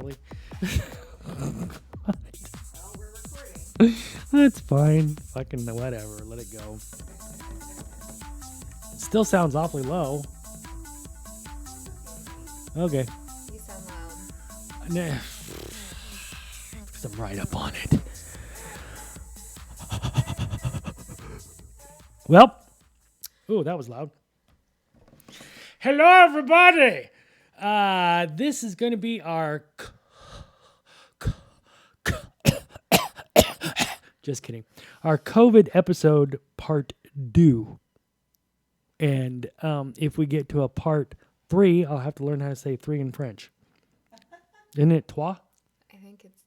really. Well, we're recording. That's fine. Fucking whatever. Let it go. It still sounds awfully low. Okay. You sound loud. Nah. 'Cause I'm right up on it. Well. Ooh, that was loud. Hello, everybody. This is going to be our... Just kidding. Our COVID episode part 2. And if we get to a part 3, I'll have to learn how to say 3 in French. Isn't it trois? I think it's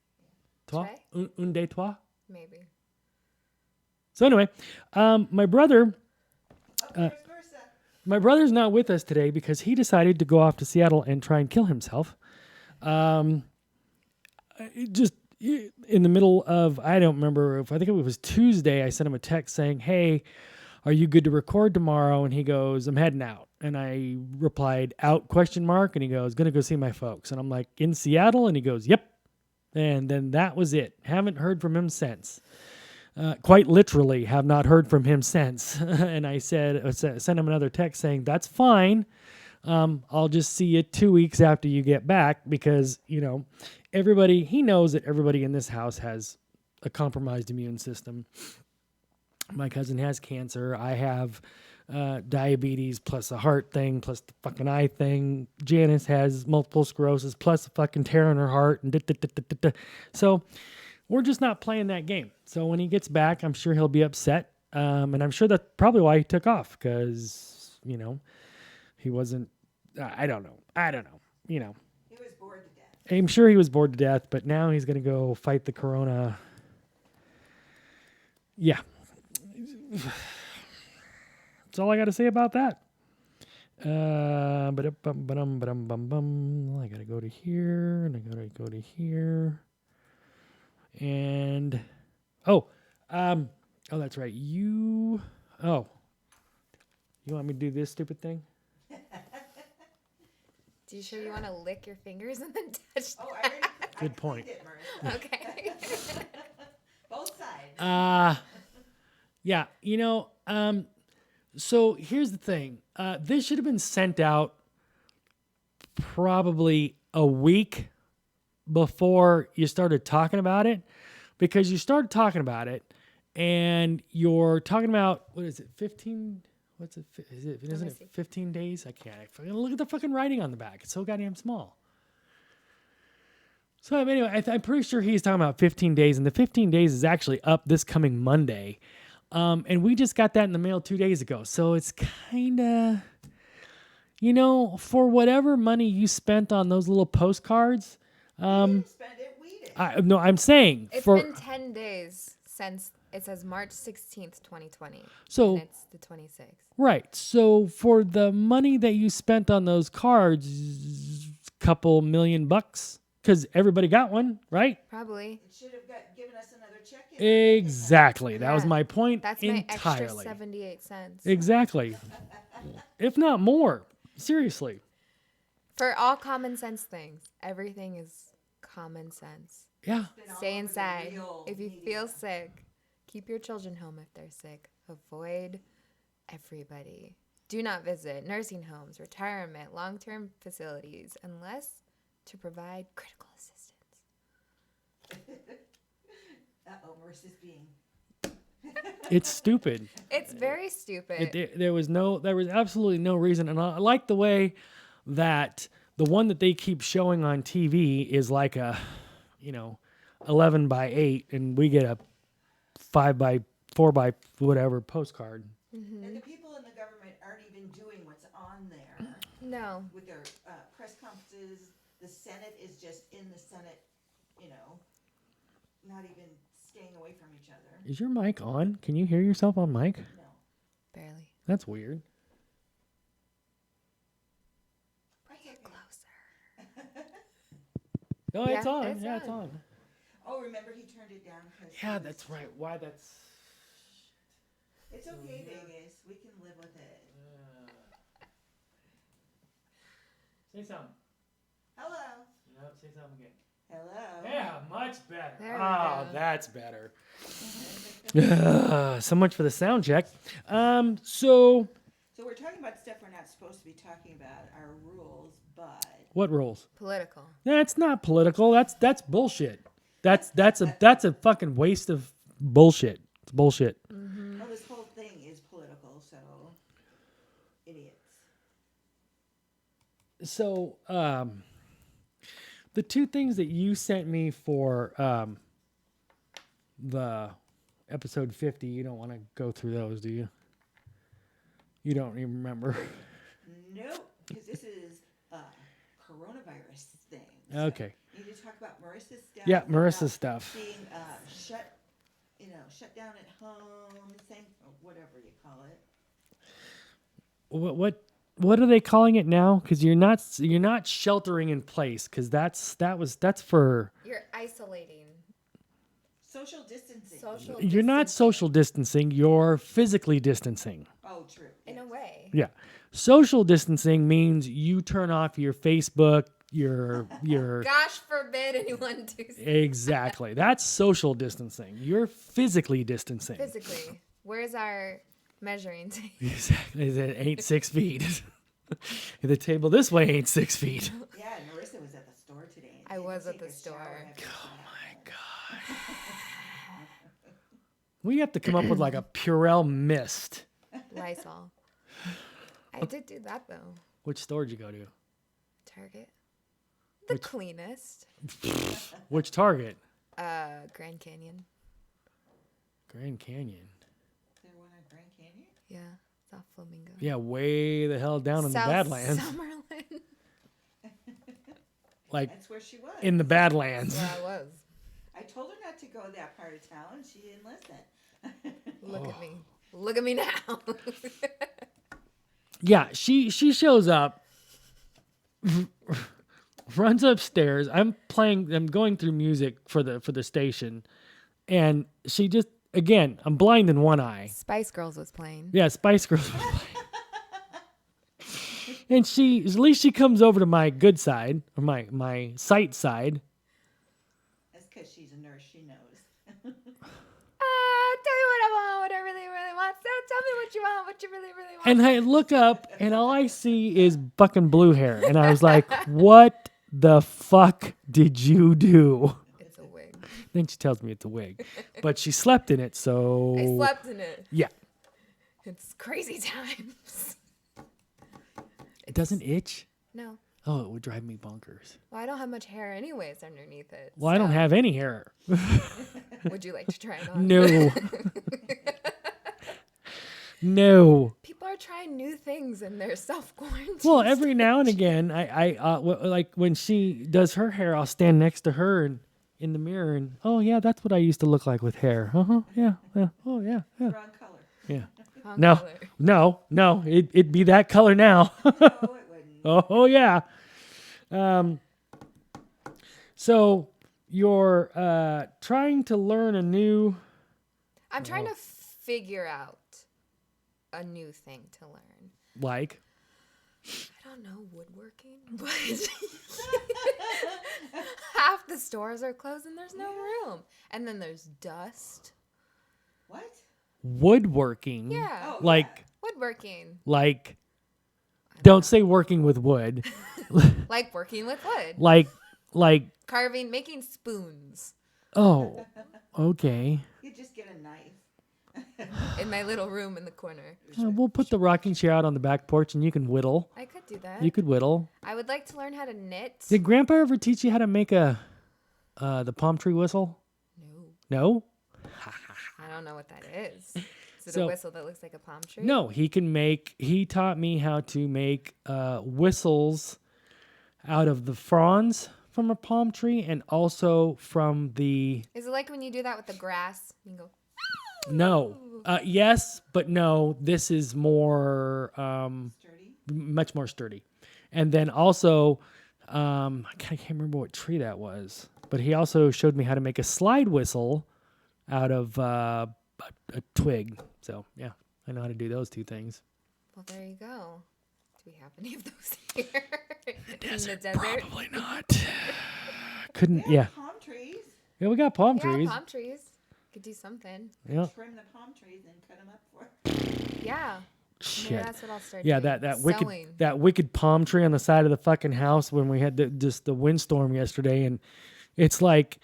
Trois? Tres? Un, deux, trois? maybe. So anyway, my brother... There's Marissa. My brother's not with us today because he decided to go off to Seattle and try and kill himself. Just in the middle of, I don't remember, I think it was Tuesday, I sent him a text saying, hey, are you good to record tomorrow? And he goes, I'm heading out. And I replied, out, ? And he goes, going to go see my folks. And I'm like, in Seattle? And he goes, yep. And then that was it. Haven't heard from him since. Quite literally have not heard from him since. And I sent him another text saying, that's fine. I'll just see you 2 weeks after you get back because, he knows that everybody in this house has a compromised immune system. My cousin has cancer. I have diabetes plus a heart thing plus the fucking eye thing. Janice has multiple sclerosis plus a fucking tear in her heart. And So we're just not playing that game. So when he gets back, I'm sure he'll be upset. And I'm sure that's probably why he took off because, he wasn't, I don't know. He was bored to death. I'm sure he was bored to death, but now he's going to go fight the corona. Yeah. That's all I got to say about that. I got to go to here, and I got to go to here. And, that's right. You want me to do this stupid thing? Do you sure you want to lick your fingers and then touch Oh, Good point. It, Marissa. Okay. Both sides. Yeah, so here's the thing. This should have been sent out probably a week before you started talking about it, because you started talking about it and you're talking about, what is it, 15? What's it? Isn't it 15 days? I can't. Look at the fucking writing on the back. It's so goddamn small. So anyway, I'm pretty sure he's talking about 15 days, and the 15 days is actually up this coming Monday. And we just got that in the mail 2 days ago. So it's kind of, for whatever money you spent on those little postcards. We didn't spend it, we did. I'm saying It's for been 10 days since it says March 16th, 2020. So- and it's the 26th. right. So for the money that you spent on those cards, couple $1 million, because everybody got one, right? Probably. It should have given us another check-in. Exactly. That was Yeah. my point That's my extra entirely. 78 cents. Exactly. If not more. Seriously. For all common sense things. Everything is common sense. Yeah. Been all Stay over the inside. real If you media. feel sick, keep your children home if they're sick. Avoid everybody. Do not visit nursing homes, retirement, long-term facilities unless to provide critical assistance. Uh-oh, Marissa's being... It's stupid. It's very stupid. There was absolutely no reason. And I like the way that the one that they keep showing on TV is like a, 11 by 8, and we get a 5 by 4 by whatever postcard. And the people in the government aren't even doing what's on there No. with their press conferences. The Senate is just in the Senate, not even staying away from each other. Is your mic on? Can you hear yourself on mic? No. Barely. That's weird. Bring it closer. No, Yeah, it's on. it's It's on. on. Oh, remember he turned it down because... Yeah, that's right. Why that's... It's okay, Vegas. We can live with it. Say something. Hello. No, say something again. Hello. Yeah, much better. There we Oh, go. that's better. So much for the sound check. So So we're talking about stuff we're not supposed to be talking about, our rules, but what rules? Political. That's not political. That's bullshit. That's a fucking waste of bullshit. It's bullshit. well, this whole thing is political, so idiots. So, the two things that you sent me for the episode 50, you don't want to go through those, do you? You don't even remember. Nope, because this is coronavirus thing. Okay. You need to talk about Marissa's stuff. Yeah, about Marissa's stuff. Being shut down at home, same, whatever you call it. What are they calling it now? Because you're not sheltering in place, because that's for You're isolating. Social distancing. you're not social distancing. You're physically distancing. Oh, true. In a way. Yeah, social distancing means you turn off your Facebook, your Gosh forbid anyone do exactly. That's social distancing. You're physically distancing. physically. Where's our measuring tape? Exactly. It ain't 6 feet. The table this way ain't 6 feet. Yeah, Marissa was at the store today. I Didn't was at take the a store. shower after Oh that. my god. We have to come up with like a Purell mist. Lysol. I did do that though. Which store did you go to? Target. The cleanest. Which Target? Grand Canyon. Grand Canyon. There one at Grand Canyon? Yeah. South Flamingo. Yeah, way the hell down in the South Badlands. Summerlin. Like That's where she was. in the Badlands. Yeah, I was. I told her not to go that part of town, and she didn't listen. Look at me. Look at me now. Yeah, she shows up, runs upstairs. I'm going through music for the station, and she just I'm blind in one eye. Spice Girls was playing. Yeah, Spice Girls was playing. And at least she comes over to my good side, or my sight side. That's because she's a nurse. She knows. Tell me what I want, what I really, really want. So tell me what you want, what you really, really want. And I look up, and all I see is fucking blue hair. And I was like, what the fuck did you do? It's a wig. Then she tells me it's a wig. But she slept in it, so... I slept in it. Yeah. It's crazy times. It doesn't itch? No. Oh, it would drive me bonkers. Well, I don't have much hair anyways underneath it. Well, I don't so have any hair. Would you like to try it on? No. No. People are trying new things in their self-quarantine. Well, every now and again, like when she does her hair, I'll stand next to her and in the mirror and, oh yeah, that's what I used to look like with hair. Yeah. Oh yeah. Wrong color. Yeah. Wrong No. color. No. It'd be that color now. No, it wouldn't. Oh yeah. So you're trying to learn a new. I'm trying to figure out a new thing to learn. Like. I don't know, woodworking, but half the stores are closed and there's no room. And then there's dust. What? Woodworking. Yeah. Oh, Like. Woodworking. Like. Don't say working with wood. Like working with wood. Like. Carving, making spoons Oh. Okay. You just get a knife. in my little room in the corner. We'll put the rocking chair out on the back porch and you can whittle. I could do that. You could whittle. I would like to learn how to knit. Did Grandpa ever teach you how to make the palm tree whistle? No. No? I don't know what that is. Is it So- a whistle that looks like a palm tree? No, he taught me how to make whistles out of the fronds from a palm tree and also from the... Is it like when you do that with the grass? You can go, No. Yes, but no. This is more... Sturdy. much more sturdy. And then also, I can't remember what tree that was, but he also showed me how to make a slide whistle out of a twig. So, yeah, I know how to do those two things. well, there you go. Do we have any of those here? In the desert? Probably not. Couldn't. We Yeah. have palm trees. Yeah, we got palm Yeah, trees. palm trees. Could do something. Yeah. Trim the palm trees and cut them up for. Yeah. Maybe Shit. that's what I'll start Yeah, doing. that wicked palm tree on the side of the fucking house when we had the windstorm yesterday, and it's like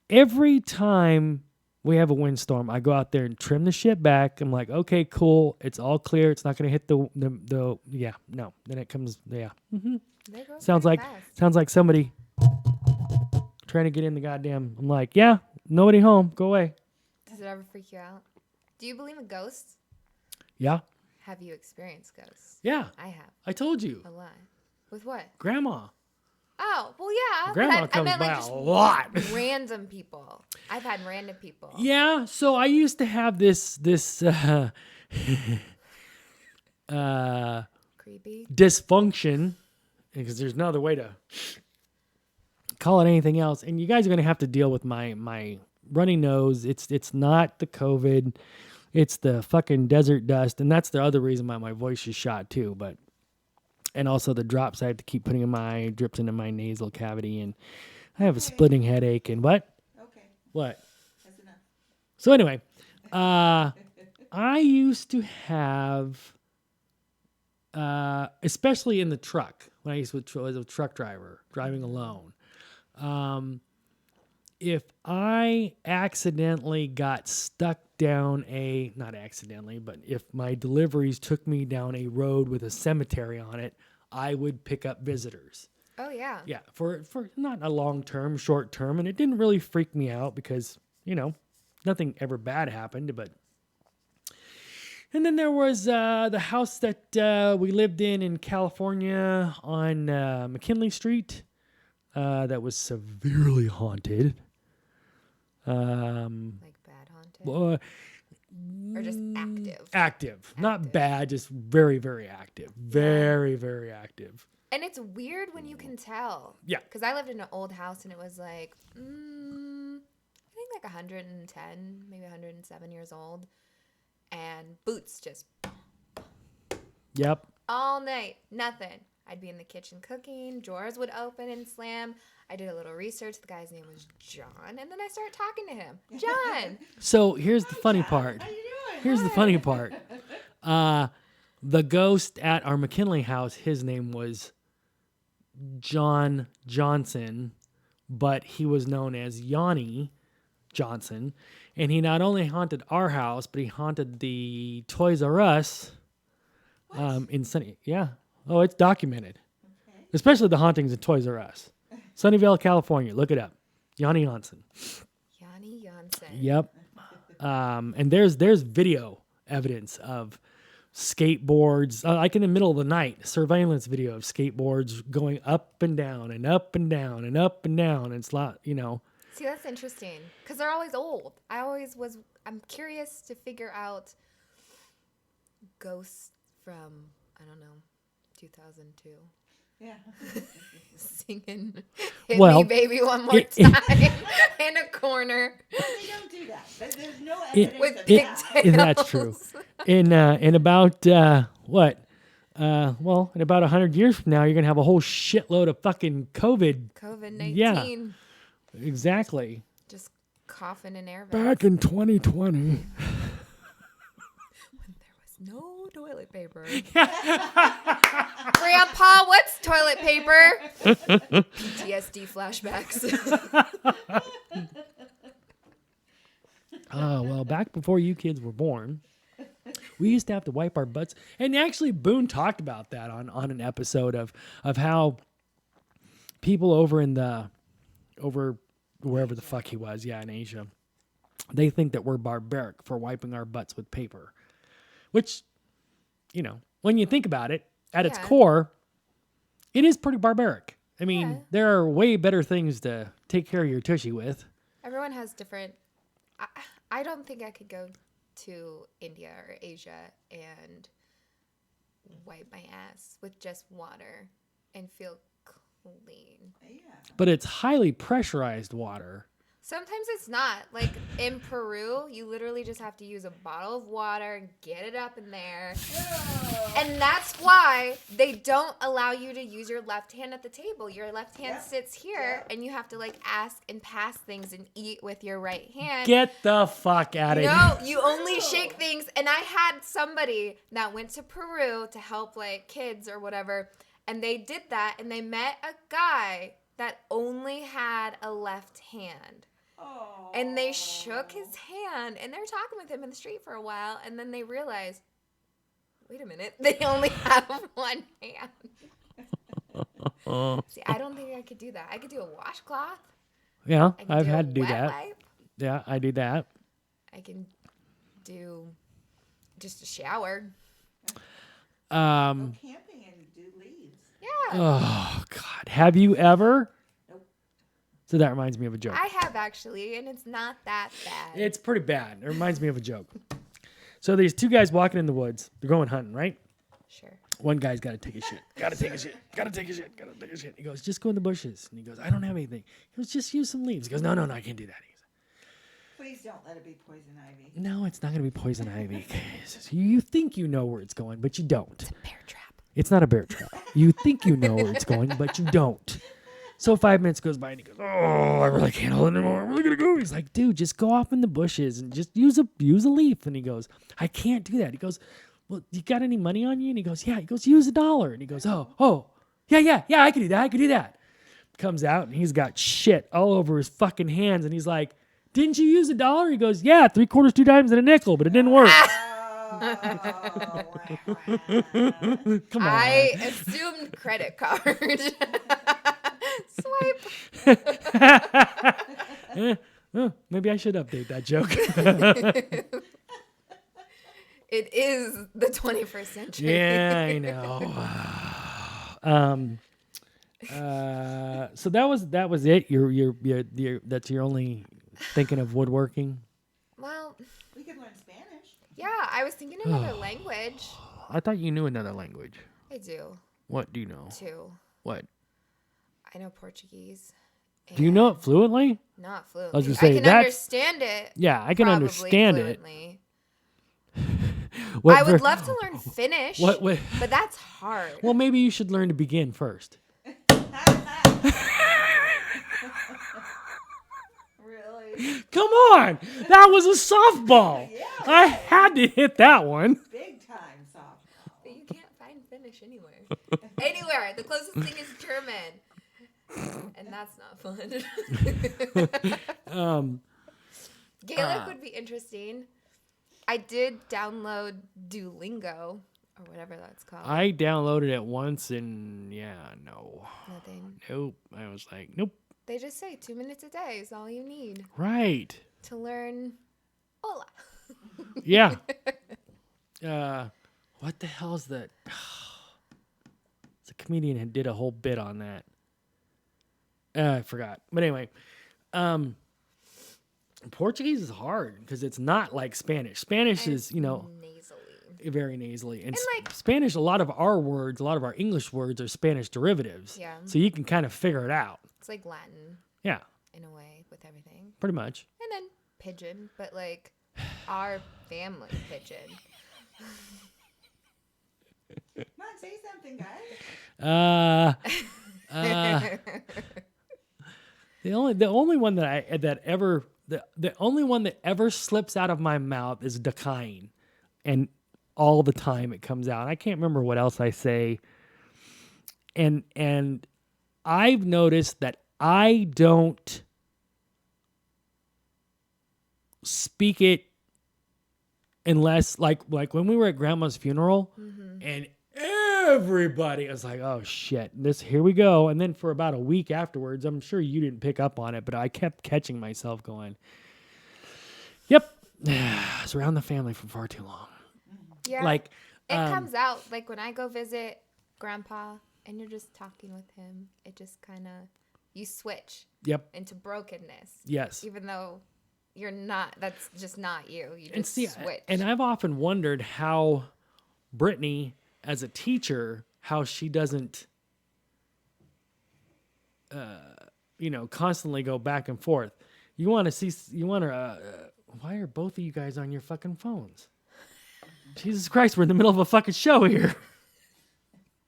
every time we have a windstorm, I go out there and trim the shit back. I'm like, okay, cool, it's all clear. It's not gonna hit the yeah, no. Then it comes, yeah. Mm-hmm. They grow Sounds pretty like fast. somebody trying to get in the goddamn. I'm like, yeah, nobody home. Go away. Does it ever freak you out? Do you believe in ghosts? Yeah, Have you experienced ghosts? yeah. I have I told you, a lot. With what? Grandma. Oh, well, yeah. but Grandma I comes meant by like a just lot. random people. I've had random people. Yeah, so I used to have this Creepy. dysfunction, because there's no other way to call it anything else. And you guys are gonna have to deal with my runny nose. It's not the COVID, it's the fucking desert dust, and that's the other reason why my voice is shot too. But and also the drops I have to keep putting in my drips into my nasal cavity, and I have a splitting headache. And what? Okay, What? that's enough. So anyway, I used to have, especially in the truck when I used to was a truck driver driving alone. If I accidentally got stuck down not accidentally, but if my deliveries took me down a road with a cemetery on it, I would pick up visitors. Oh, yeah. Yeah, for not a long term, short term, and it didn't really freak me out because, nothing ever bad happened, but and then there was the house that we lived in California on McKinley Street that was severely haunted. Like bad haunted. Or just active. Active. Not bad, just very, very active. Very, very active. And it's weird when you can tell. Yeah. Because I lived in an old house and it was like, I think like 110, maybe 107 years old. And boots just Yep. all night, nothing. I'd be in the kitchen cooking, drawers would open and slam. I did a little research. The guy's name was John. And then I started talking to him. John. So here's the funny part. How you doing? Here's the funny part. The ghost at our McKinley house, his name was John Johnson, but he was known as Yanni Johnson. And he not only haunted our house, but he haunted the Toys R Us in Sunny. Yeah. Oh, it's documented. Okay. Especially the hauntings at Toys R Us. Sunnyvale, California. Look it up. Yanni Johnson. Yanni Janssen. Yep. And there's video evidence of skateboards, like in the middle of the night, surveillance video of skateboards going up and down and up and down and up and down. And it's not, See, that's interesting. Because they're always old. I'm curious to figure out ghosts from, I don't know, 2002. Yeah. Singing Hit Well, Me Baby One More Time in a corner. Well, they don't do that. There's no It- evidence With of pigtails. that. That's true. In about what? In about 100 years from now, you're gonna have a whole shitload of fucking COVID. COVID-19. Yeah. Exactly. Just coughing in air vents. Back in 2020. When there was no toilet paper. Grandpa, what's toilet paper? PTSD flashbacks. Oh, well, back before you kids were born, we used to have to wipe our butts. And actually, Boone talked about that on an episode of how people over wherever the fuck he was, in Asia, they think that we're barbaric for wiping our butts with paper. Which, when you think about it, at its Yeah. core, it is pretty barbaric. I mean, Yeah. there are way better things to take care of your tushy with. Everyone has different. I don't think I could go to India or Asia and wipe my ass with just water and feel clean. Yeah. But it's highly pressurized water. Sometimes it's not. Like in Peru, you literally just have to use a bottle of water and get it up in there. And that's why they don't allow you to use your left hand at the table. Your left hand sits here, and you have to like ask and pass things and eat with your right hand. Get the fuck out of here. No, you only shake things. And I had somebody that went to Peru to help like kids or whatever, and they did that, and they met a guy that only had a left hand. Oh. And they shook his hand, and they were talking with him in the street for a while, and then they realized, wait a minute, they only have one hand. See, I don't think I could do that. I could do a washcloth. Yeah, I can I've do had a to do wet that. wipe. Yeah, I do that. I can do just a shower. Go Um, camping and do leaves. Yeah. oh, God. Have you ever? Nope. So that reminds me of a joke. I have actually, and it's not that bad. It's pretty bad. It reminds me of a joke. So these two guys walking in the woods. They're going hunting, right? Sure. One guy's got to take a shit. Got to take a shit. Got to take a shit. Got to take a shit. He goes, just go in the bushes. And he goes, I don't have anything. He goes, just use some leaves. He goes, no, I can't do that. He goes, Please don't let it be poison ivy. no, it's not going to be poison ivy. You think you know where it's going, but you don't. It's a bear trap. It's not a bear trap. You think you know where it's going, but you don't. So 5 minutes goes by and he goes, oh, I really can't hold it anymore. I'm really going to go. He's like, dude, just go off in the bushes and just use a leaf. And he goes, I can't do that. He goes, well, you got any money on you? And he goes, yeah. He goes, use $1. And he goes, oh, yeah, I can do that. Comes out and he's got shit all over his fucking hands. And he's like, didn't you use $1? He goes, yeah, 3/4, 2 dimes, and a nickel, but it didn't work. Come on. I assumed credit card. Swipe. Maybe I should update that joke. It is the 21st century. Yeah, I know. So that was it. That's your only thinking of woodworking. Well, We could learn Spanish. yeah, I was thinking another language. I thought you knew another language. I do, What do you know? too. What? I know Portuguese. Do you know it fluently? Not I was fluently. gonna say, I can that's- understand it. Yeah, I can probably understand fluently. it. I would love to learn Finnish, What? but that's hard. Well, maybe you should learn to begin first. Really? Come on, that was a softball. Yeah. I had to hit that one. Big time softball. But you can't find Finnish anywhere. Anywhere. The closest thing is German. And that's not fun. Gaelic would be interesting. I did download Duolingo, or whatever that's called. I downloaded it once and no. Nothing. Nope. I was like, nope. They just say 2 minutes a day is all you need Right. to learn hola. Yeah. What the hell is that? It's a comedian who did a whole bit on that. I forgot. But anyway, Portuguese is hard because it's not like Spanish. Spanish And is, nasally. very nasally. And, like- Spanish, a lot of our English words are Spanish derivatives. Yeah. So you can kind of figure it out. It's like Latin Yeah, in a way with everything. pretty much. And then pigeon, but like our family pigeon. Come on, say something, guys. The only one the only one that ever slips out of my mouth is Dakain, and all the time it comes out. I can't remember what else I say. And I've noticed that I don't speak it unless like when we were at Grandma's funeral and everybody was like, oh shit, here we go. And then for about a week afterwards, I'm sure you didn't pick up on it, but I kept catching myself going, yep, I was around the family for far too long. Yeah. Like, it comes out like when I go visit Grandpa and you're just talking with him, it just kind of, you switch yep, into brokenness. yes. Even though you're not, that's just not you. You just And see, switch. and I've often wondered how Brittany, as a teacher, how she doesn't, constantly go back and forth. You want to see? You want to? Why are both of you guys on your fucking phones? Jesus Christ, we're in the middle of a fucking show here.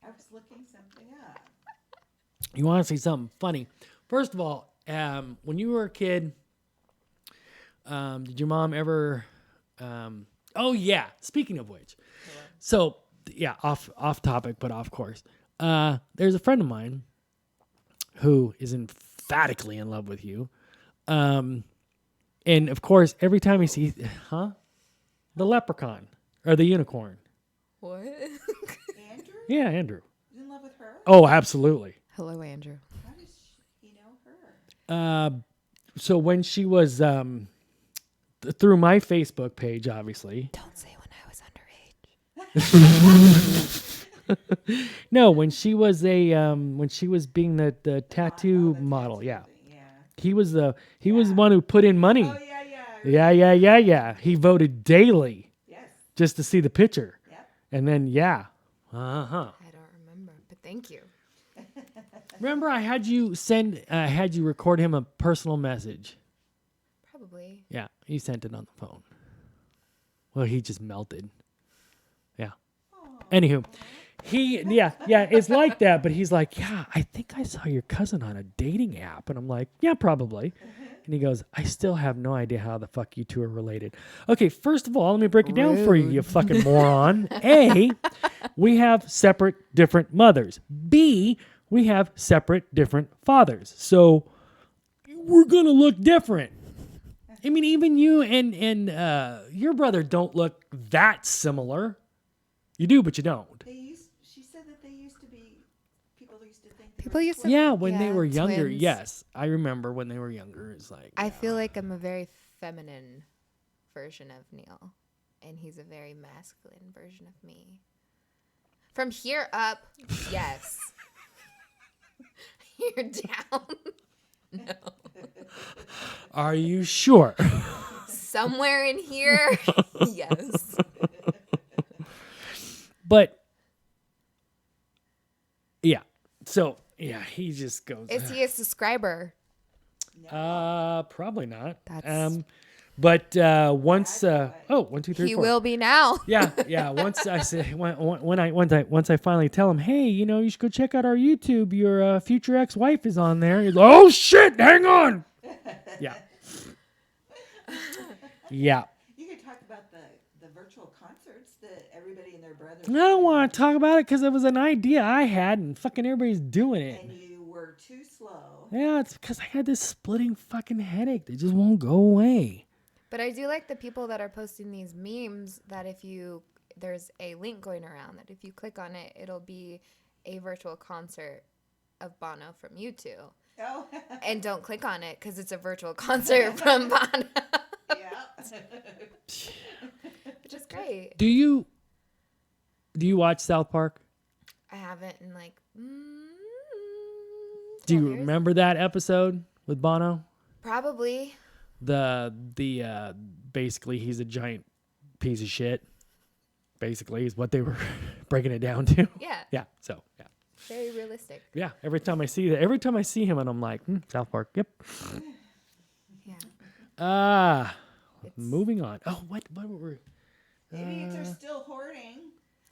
I was looking something up. You want to see something funny? First of all, when you were a kid, did your mom ever? Oh yeah. Speaking of which, so yeah, off topic, but off course. There's a friend of mine who is emphatically in love with you, and of course, every time he sees, the leprechaun or the unicorn. What? Andrew? Yeah, Andrew. He's in love with her? Oh, absolutely. Hello, Andrew. How does he know her? So when she was through my Facebook page, obviously. Don't say when I was underage. No, when she was being the tattoo model, yeah. Yeah. He was the one who put in money. Oh, yeah. Yeah. He voted daily Yes. just to see the picture. Yep. And then I don't remember, but thank you. Remember I had you record him a personal message. Probably. Yeah, he sent it on the phone. Well, he just melted. Yeah. Anywho, it's like that, but he's like, yeah, I think I saw your cousin on a dating app. And I'm like, yeah, probably. And he goes, I still have no idea how the fuck you two are related. Okay, first of all, let me break it down for you, you fucking moron. A, we have separate, different mothers. B, we have separate, different fathers. So we're going to look different. I mean, even you and your brother don't look that similar. You do, but you don't. She said that they used to be, people used to think. People used to. Yeah, when they were younger, twins. yes. I remember when they were younger. It's like I feel like I'm a very feminine version of Neil, and he's a very masculine version of me. From here up, yes. Here down, no. Are you sure? Somewhere in here, yes. But yeah. So yeah, he just goes. Is he a subscriber? Probably not. That's- But once 1, 2, 3, He 4. will be now. Yeah. Once I say once I finally tell him, hey, you should go check out our YouTube. Your future ex-wife is on there. He's like, oh shit, hang on. Yeah. Yeah. You could talk about the virtual concerts that everybody and their brothers. I don't want to talk about it because it was an idea I had, and fucking everybody's doing it. And you were too slow. Yeah, it's because I had this splitting fucking headache that just won't go away. But I do like the people that are posting these memes that there's a link going around that if you click on it, it'll be a virtual concert of Bono from U2. Oh. And don't click on it because it's a virtual concert from Bono. Yeah. Which is great. Do you watch South Park? I haven't in like. Do you 12 years? remember that episode with Bono? Probably. The basically he's a giant piece of shit. Basically is what they were breaking it down to. Yeah. Yeah. So yeah. Very realistic. Yeah. Every time I see him, and I'm like, South Park. Yep. Yeah. Moving on. Oh, what were we? Idiots are still hoarding.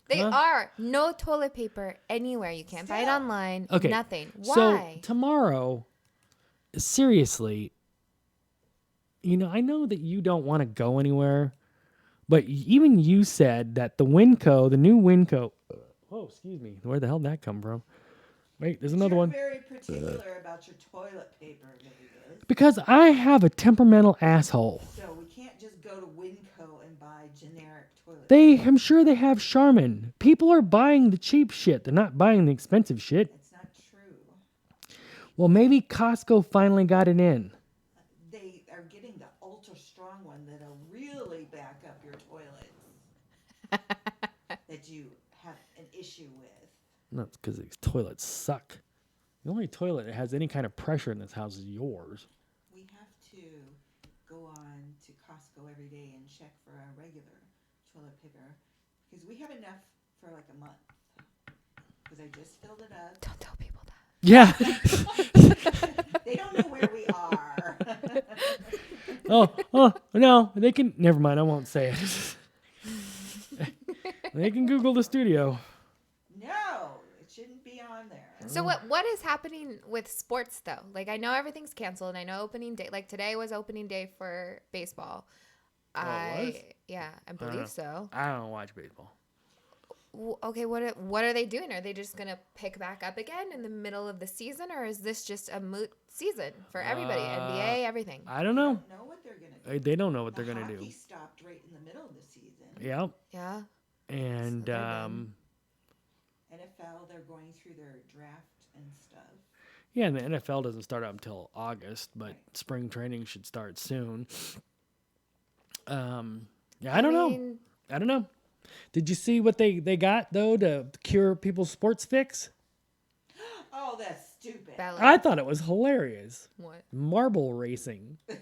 They are. No toilet paper anywhere. You can't buy it Still. online. Okay. Nothing. Why? So tomorrow, seriously, I know that you don't want to go anywhere, but even you said that the new Winco. Oh, excuse me. Where the hell did that come from? Wait, there's another You're one. very particular about your toilet paper, Vegas. Because I have a temperamental asshole. So we can't just go to Winco and buy generic toilet paper. I'm sure they have Charmin. People are buying the cheap shit. They're not buying the expensive shit. It's not true. Well, maybe Costco finally got it in. They are getting the ultra strong one that'll really back up your toilets that you have an issue with. No, it's because these toilets suck. The only toilet that has any kind of pressure in this house is yours. We have to go on to Costco every day and check for our regular toilet paper because we have enough for like a month. Because I just filled it up. Don't tell people that. Yeah. They don't know where we are. Oh, no, they can. Never mind. I won't say it. They can Google the studio. No, it shouldn't be on there. So what is happening with sports though? Like I know everything's canceled and I know opening day like today was opening day for baseball. it was? Yeah, I believe so. I don't watch baseball. Okay, what are they doing? Are they just going to pick back up again in the middle of the season or is this just a moot season for everybody, NBA, everything? I don't know. Don't know what they're gonna do. They don't know what The they're gonna hockey do. stopped right in the middle of the season. Yeah, Yeah. and So they're done. NFL, they're going through their draft and stuff. yeah, and the NFL doesn't start up until August, but spring training should start soon. Yeah, I don't know. mean, I don't know. Did you see what they got though to cure people's sports fix? Oh, that's stupid. ballet. I thought it was hilarious. What? Marble racing. They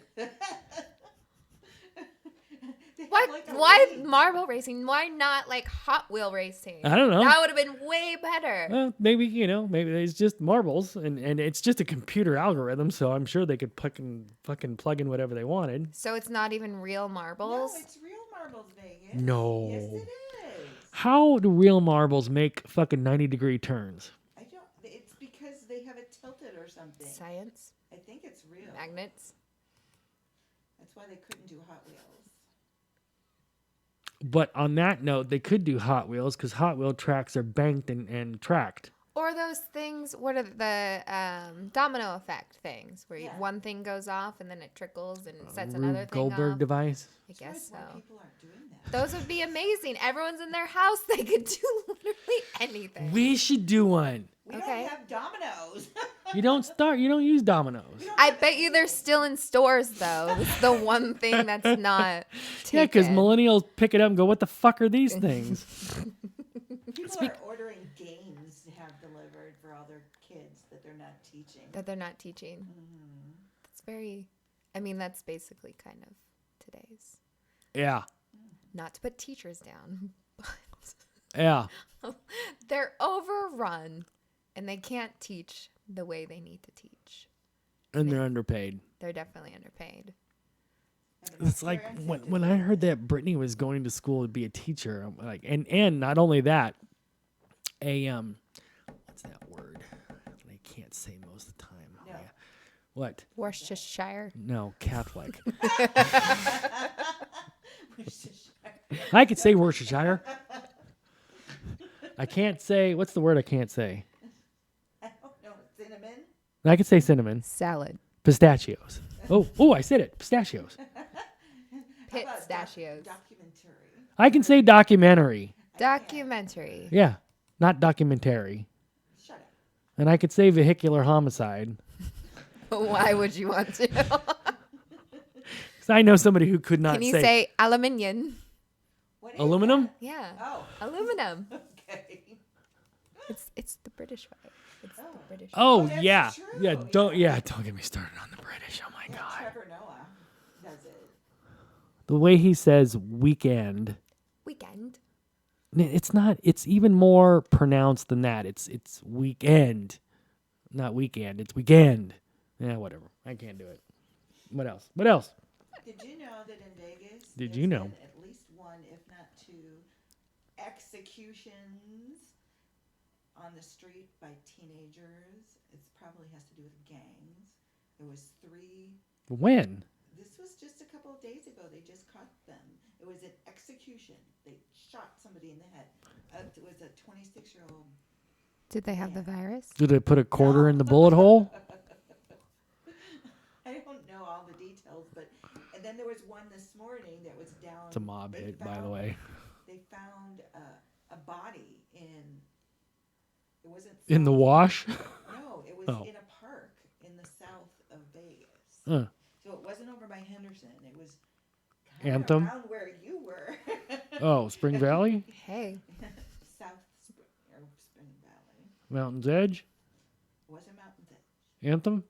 have, What? like, a Why race. marble racing? Why not like Hot Wheel racing? I don't know. That would have been way better. Well, maybe maybe it's just marbles, and it's just a computer algorithm, so I'm sure they could fucking plug in whatever they wanted. So it's not even real No, marbles. it's real marbles, Vegas. No. Yes, it is. How do real marbles make fucking 90-degree turns? I don't. It's because they have it tilted or something. Science, I think it's real. magnets. That's why they couldn't do Hot Wheels. But on that note, they could do Hot Wheels because Hot Wheel tracks are banked and tracked. Or those things, what are the domino effect things, where Yeah. one thing goes off and then it trickles and it sets another Rube thing Goldberg off? device. I guess Surprised so. more people aren't doing that. Those would be amazing. Everyone's in their house. They could do literally anything. We should do one. We Okay. don't have dominoes. You don't use dominoes. I bet you they're still in stores, though. It's the one thing that's not Yeah, because taken. millennials pick it up and go, "What the fuck are these things?" People are ordering games to have delivered for all their kids that they're not teaching. That they're not teaching. It's very, I mean, that's basically kind of today's. Yeah, Not to put teachers down, yeah. but they're overrun and they can't teach the way they need to teach. And they're underpaid. They're definitely underpaid. It's like when I heard that Brittany was going to school to be a teacher, I'm like, and not only that, what's that word that I can't say most of the time? No. Yeah. What? Worcestershire. No, Catholic. I could say Worcestershire. I can't say, what's the word I can't say? I don't know. Cinnamon. I could say cinnamon. Salad. Pistachios. Oh, I said it. Pistachios. Pit How about pistachios. Documentary. I can say documentary. Documentary. Yeah, not documentary. Shut up. And I could say vehicular homicide. Why would you want to? Because I know somebody who could not Can you say aluminium? What is aluminum. that? Yeah. Oh, Aluminum. okay. It's the British way. It's the British. Oh, that's yeah, true. yeah. Don't get me started on the British. Oh my Yeah, god, Trevor Noah does it. the way he says weekend. Weekend. It's not. It's even more pronounced than that. It's weekend, not weekend. It's weekend. Yeah, whatever. I can't do it. What else? What else? Did you know that in Vegas? Did there's you know? been at least one, if not two, executions on the street by teenagers? It probably has to do with gangs. There was 3. When? This was just a couple of days ago. They just caught them. It was an execution. They shot somebody in the head. It was a 26-year-old. Did they have the virus? Did they put a quarter in the bullet hole? I don't know all the details, but and then there was one this morning that was down. It's a mob they hit, by the found- way. They found a body in. It wasn't In the south- wash. No, it was Oh. in a park in the south of Vegas. Huh. So it wasn't over by Henderson. It was kinda Anthem? around where you were. Oh, Spring Valley, Hey. South Spring Valley. Mountain's Edge, It wasn't Mountain Edge. Anthem.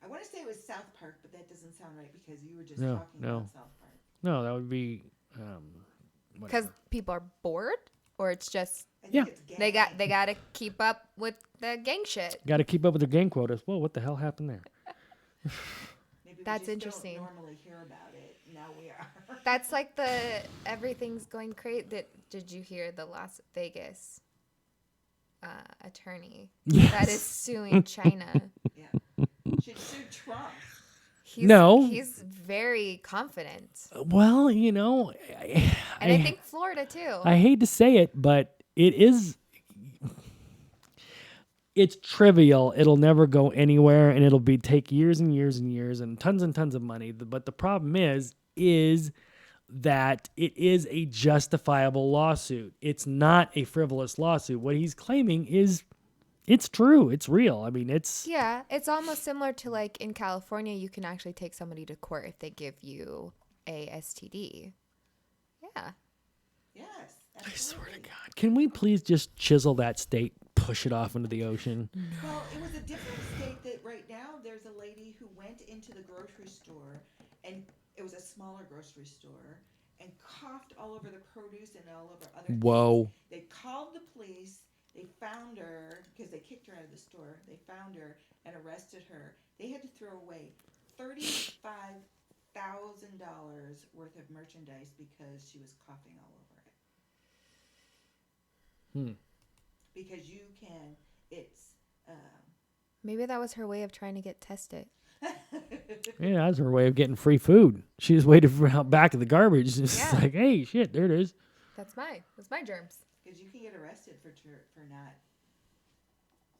I want to say it was South Park, but that doesn't sound right because you were just No, talking no. about South Park. No, that would be. Because Whatever. people are bored, or it's just I think Yeah. it's gang. they got to keep up with the gang shit. Got to keep up with their gang quotas. Whoa, what the hell happened there? Maybe That's just interesting. Don't normally hear about it. Now we are. That's like everything's going crazy. Did you hear the Las Vegas attorney that is Yes. suing China? Yeah. Should sue Trump. No. He's very confident. Well, And I think Florida too. I hate to say it, but it's trivial. It'll never go anywhere, and it'll take years and years and years and tons of money. But the problem is that it is a justifiable lawsuit. It's not a frivolous lawsuit. What he's claiming is it's true. It's real. I mean, it's almost similar to like in California, you can actually take somebody to court if they give you a STD. Yeah. Yes. I swear to God. Can we please just chisel that state, push it off into the ocean? Well, it was a different state that right now there's a lady who went into the grocery store, and it was a smaller grocery store, and coughed all over the produce and all over other things. Whoa. They called the police. They found her because they kicked her out of the store. They found her and arrested her. They had to throw away $35,000 worth of merchandise because she was coughing all over it. Because you can, Maybe that was her way of trying to get tested. Yeah, that's her way of getting free food. She just waited for out back of the garbage. It's like, hey, shit, there it is. That's my germs. Because you can get arrested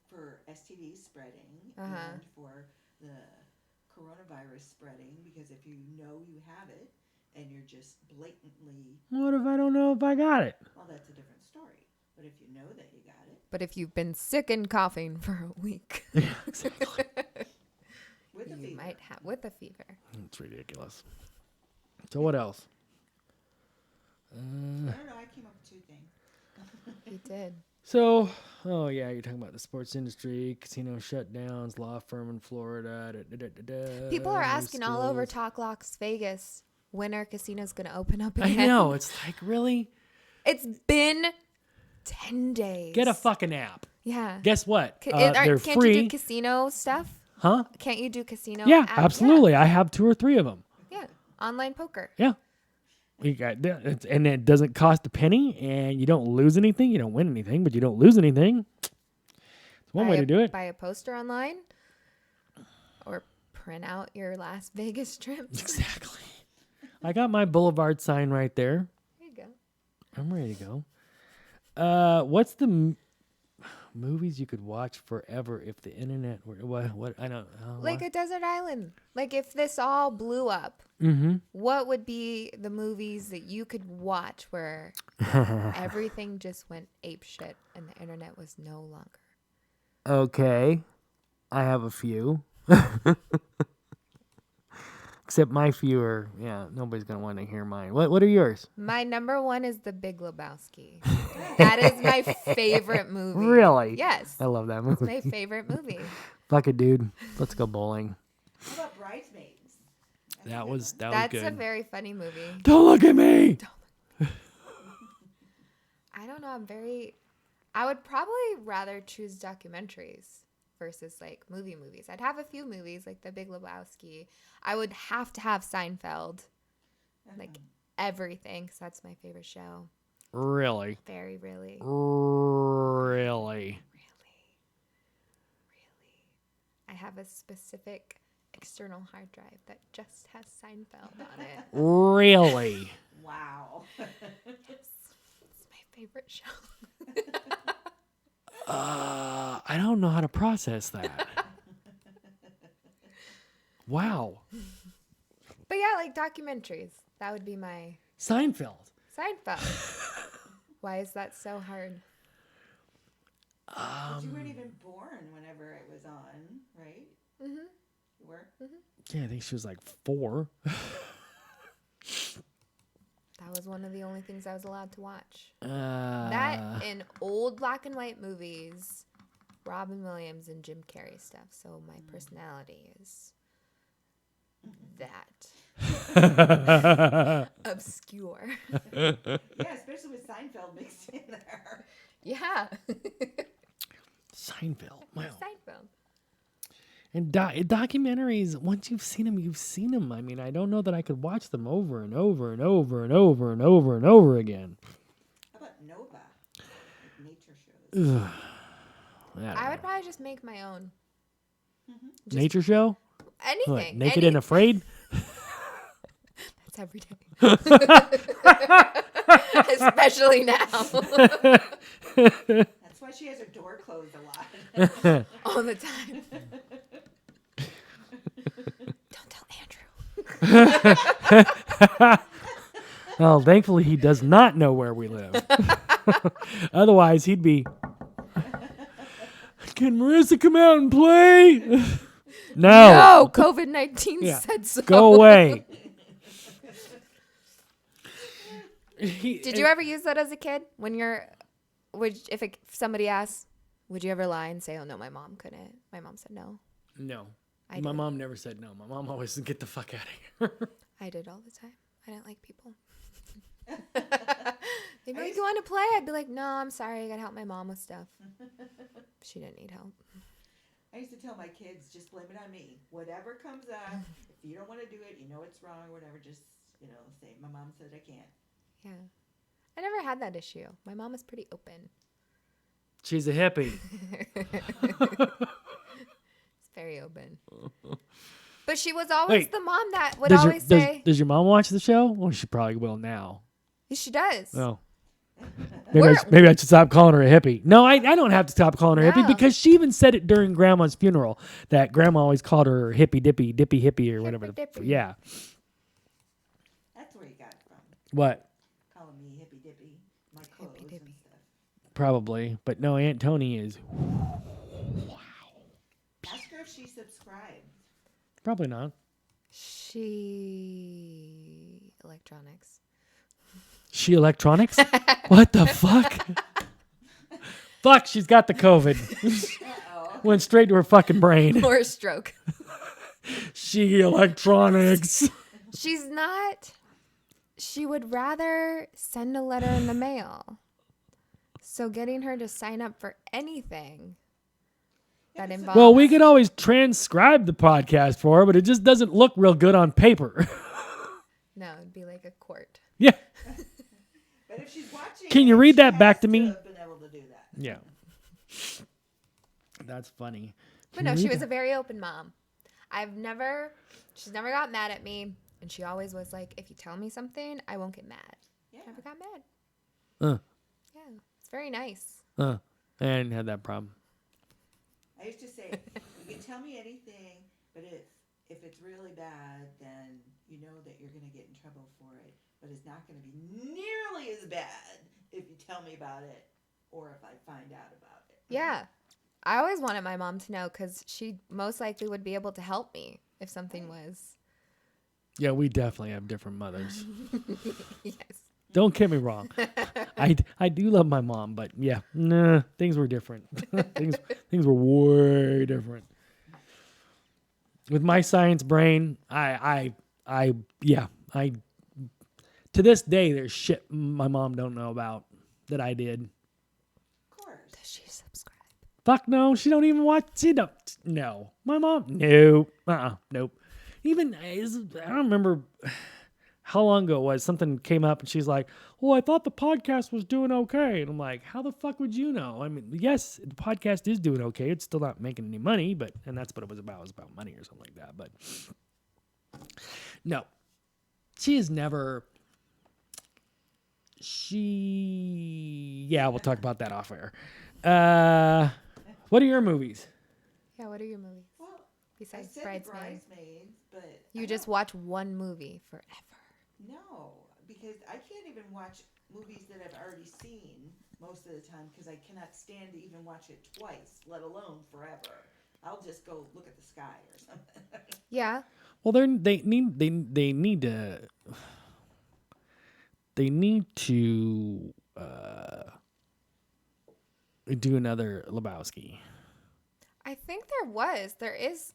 for STD spreading and for the coronavirus spreading, because if you know you have it and you're just blatantly... What if I don't know if I got it? Well, that's a different story. But if you know that you got it... But if you've been sick and coughing for a week... Yeah, exactly. You might have with a fever. It's ridiculous. So what else? I don't know. I came up with two things. You did. So, you're talking about the sports industry, casino shutdowns, law firm in Florida. People are asking all over Talk Las Vegas when are casinos going to open up again. I know. It's like, really? It's been 10 days. Get a fucking app. Yeah. Guess what? They're can't free. Can't you do casino stuff? Huh? Can't you do casino? Yeah, app? absolutely. I have 2 or 3 of them. Yeah. Online poker. Yeah. You got that, and it doesn't cost a penny, and you don't lose anything. You don't win anything, but you don't lose anything. It's one way to do it. Buy a poster online, or print out your Las Vegas trips. Exactly. I got my Boulevard sign right there. There you go. I'm ready to go. What's the movies you could watch forever if the internet were what I don't know. Like a desert island. Like if this all blew up, what would be the movies that you could watch where everything just went ape shit and the internet was no longer? Okay, I have a few. Except my few are, nobody's going to want to hear mine. What are yours? My number 1 is The Big Lebowski. That is my favorite movie. Really? Yes. I love that movie. It's my favorite movie. Fuck it, dude. Let's go bowling. How about Bridesmaids? That was good. That's a very funny movie. Don't look at me. I don't know. I would probably rather choose documentaries versus like movies. I'd have a few movies like The Big Lebowski. I would have to have Seinfeld. Like everything, because that's my favorite show. Really? Very, really. Really? I have a specific external hard drive that just has Seinfeld on it. Really? Wow. Yes. It's my favorite show. I don't know how to process that. Wow. But yeah, like documentaries. That would be my Seinfeld. Why is that so hard? But you weren't even born whenever it was on, right? Mm-hmm. You were? Mm-hmm. Yeah, I think she was like 4. That was one of the only things I was allowed to watch. That That in old black and white movies, Robin Williams and Jim Carrey stuff. So my personality is that obscure. Yeah, especially with Seinfeld mixed in there. Yeah. Seinfeld. Wow. Seinfeld. And documentaries, once you've seen them, you've seen them. I mean, I don't know that I could watch them over and over and over and over and over and over again. How about Nova? Like nature shows. Ugh. I would probably just make my own. Just Nature show? anything. What, Naked and Afraid? That's every day. Especially now. That's why she has her door closed a lot. All the time. Don't tell Andrew. Well, thankfully he does not know where we live. Otherwise, he'd be, can Marissa come out and play? No. No, COVID-19 said so. Go away. Did you ever use that as a kid? If somebody asks, would you ever lie and say, oh no, my mom couldn't? My mom said no. No. I My did. mom never said no. My mom always said, get the fuck out of here. I did all the time. I didn't like people. They'd be like, you want to play? I'd be like, no, I'm sorry. I got to help my mom with stuff. She didn't need help. I used to tell my kids, just blame it on me. Whatever comes up, if you don't want to do it, you know it's wrong or whatever, just, say, my mom said I can't. Yeah. I never had that issue. My mom was pretty open. She's a hippie. It's very open. But she was always Wait, the mom that would Does always say, does your mom watch the show? Well, she probably will now. she does. Oh. Maybe I should stop calling her a hippie. No, I don't have to stop calling her hippie No. because she even said it during Grandma's funeral that Grandma always called her hippie dippy hippie or whatever. Hippy-dippy. Yeah. That's where you got it from. What? Calling me hippy dippy, my clothes and Hippy-dippy. stuff. Probably. But no, Aunt Tony is. Ask her if she subscribed. Probably not. Electronics. She electronics? What the fuck? Fuck, she's got the COVID. Uh-oh. Went straight to her fucking brain. Or a stroke. She electronics. She's not. She would rather send a letter in the mail. So getting her to sign up for anything that involves. Well, we could always transcribe the podcast for her, but it just doesn't look real good on paper. No, it'd be like a court. Yeah. But if she's watching, Can you it, read she that back has to me? have been able to do that. Yeah. That's funny. But no, she was a very open mom. She's never got mad at me. And she always was like, if you tell me something, I won't get mad. Yeah. Never got mad. Uh, Yeah, it's very nice. I didn't have that problem. I used to say, you can tell me anything, but if it's really bad, then you know that you're going to get in trouble for it. But it's not going to be nearly as bad if you tell me about it or if I find out about it. Yeah. I always wanted my mom to know because she most likely would be able to help me if something was. Yeah, we definitely have different mothers. Yes. Don't get me wrong. I do love my mom, but yeah, nah, things were different. things were way different. With my science brain, I to this day there's shit my mom don't know about that I did. Of course. Does she subscribe? Fuck no, she don't even watch. She don't. No, my mom. No. Nope. Even I don't remember how long ago it was. Something came up and she's like, "Well, I thought the podcast was doing okay," and I'm like, "How the fuck would you know?" I mean, yes, the podcast is doing okay. It's still not making any money, and that's what it was about. It was about money or something like that. But no, she has never. Yeah, we'll talk about that off air. What are your movies? Yeah, what are your movies? Well, I Besides said Bridesmaids. Bridesmaids, but You I just don't- watch one movie forever. No, because I can't even watch movies that I've already seen most of the time because I cannot stand to even watch it twice, let alone forever. I'll just go look at the sky or something. Yeah. Well, they need to do another Lebowski. I think there is.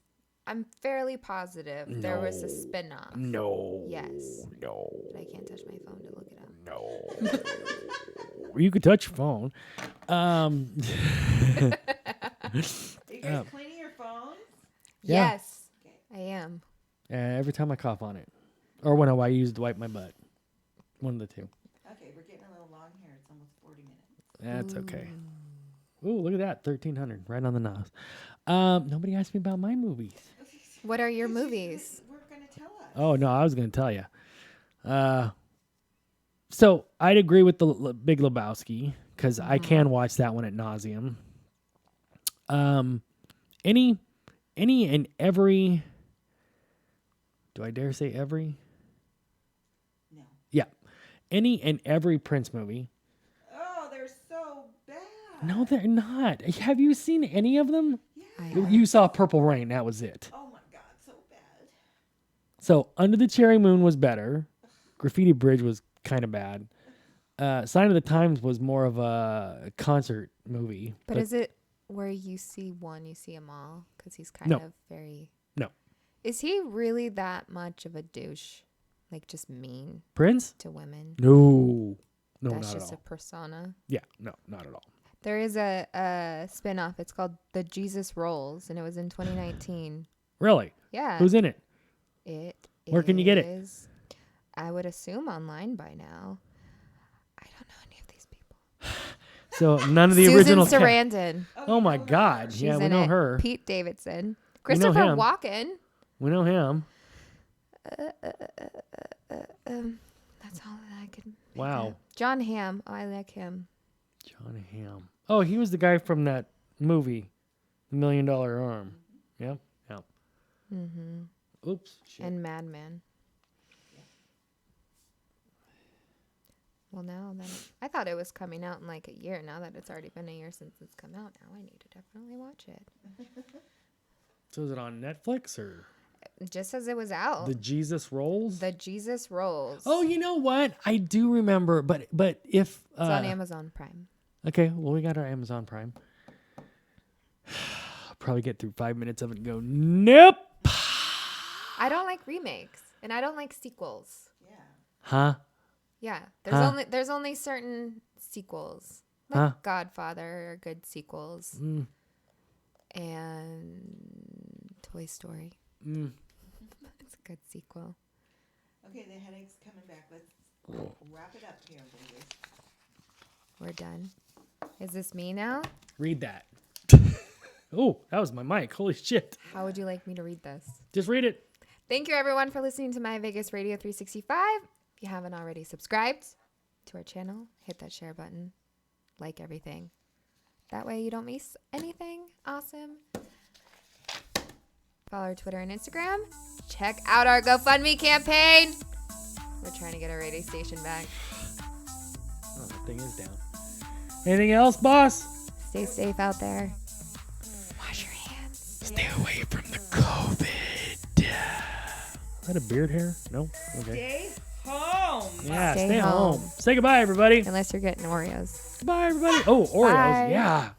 I'm fairly positive there was a spin-off. No. Yes. No. But I can't touch my phone to look it up. No. You could touch your phone. Are you guys cleaning your phones? Yeah. Yes, I am. Every time I cough on it. Or when I use to wipe my butt. One of the two. Okay, we're getting a little long here. It's almost 40 minutes. That's okay. Ooh, look at that. 1,300. Right on the nose. Nobody asked me about my movies. What are your movies? We're going to tell us. Oh, no, I was going to tell you. So I'd agree with the Big Lebowski because I can watch that one at nauseum. Any and every. Do I dare say every? No. Yeah. Any and every Prince movie. Oh, they're so bad. No, they're not. Have you seen any of them? Yeah. You saw Purple Rain. That was it. Oh my God, so bad. So Under the Cherry Moon was better. Graffiti Bridge was kind of bad. Sign of the Times was more of a concert movie. But is it where you see one, you see them all? Because he's kind No. of very... No. Is he really that much of a douche? Like just mean Prince? to women? No. No, That's not at just a all. persona. Yeah, no, not at all. There is a spin-off. It's called The Jesus Rolls, and it was in 2019. Really? Yeah. Who's in it? It Where can you get it? is- I would assume online by now. I don't know any of these people. So none of the Susan original Sarandon. Oh my God. She's Yeah, we in know it. her. Pete Davidson. know Christopher him. Walken. We know him. That's all that I can. Wow. John Hamm. Oh, I like him. John Hamm. Oh, he was the guy from that movie, The $1 Million Arm. Yep. Yep. Mm-hmm. Oops. Shit. And Madman. Well, now then, I thought it was coming out in like a year. Now that it's already been a year since it's come out, now I need to definitely watch it. So is it on Netflix or Just as it was out, The Jesus Rolls? The Jesus Rolls. Oh, you know what? I do remember, but if It's on Amazon Prime. okay, well we got our Amazon Prime. I'll probably get through 5 minutes of it and go, nope. I don't like remakes, and I don't like sequels. Yeah. Huh? Yeah, there's only certain sequels, like Huh? Godfather are good sequels, Mm. and Toy Story. Mm. It's a good sequel. Okay, the headache's coming back. Let's wrap it up here, baby. We're done. Is this me now? Read that. Oh, that was my mic. Holy shit. How would you like me to read this? Just read it. Thank you, everyone, for listening to My Vegas Radio 365. If you haven't already subscribed to our channel, hit that share button. Like everything. That way you don't miss anything awesome. Follow our Twitter and Instagram. Check out our GoFundMe campaign. We're trying to get our radio station back. Oh, that thing is down. Anything else, boss? Stay safe out there. Wash your hands. Stay away from the COVID. Is that a beard hair? No? Okay. Stay home. Yeah, Stay stay home. home. Say goodbye, everybody. Unless you're getting Oreos. Goodbye, everybody. Oh, Oreos. Bye. Yeah.